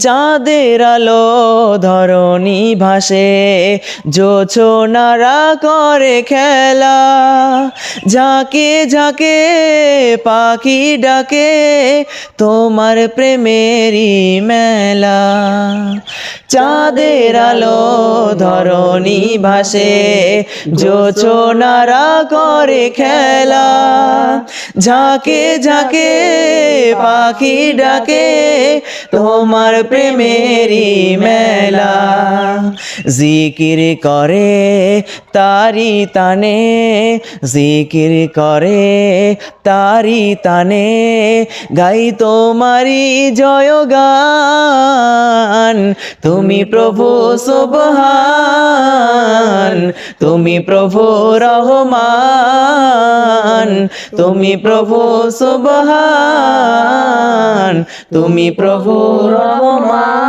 চাঁদের আলো ধরণী ভাসে, জোছনারা করে খেলা, ঝাঁকে ঝাঁকে পাখি ডাকে, তোমার প্রেমেরই মেলা। চাঁদের আলো ধরণী ভাসে, জোছনারা করে খেলা, ঝাঁকে ঝাঁকে পাখি ডাকে, তোমার প্রেমেরই মেলা। জিকির করে তারি তানে, জিকির করে তারি তানে, গাই তোমারি জয়গান। তুমি প্রভু সুবহান, তুমি প্রভু রহমান, তুমি প্রভু সুবহান, তুমি প্রভু রহমান।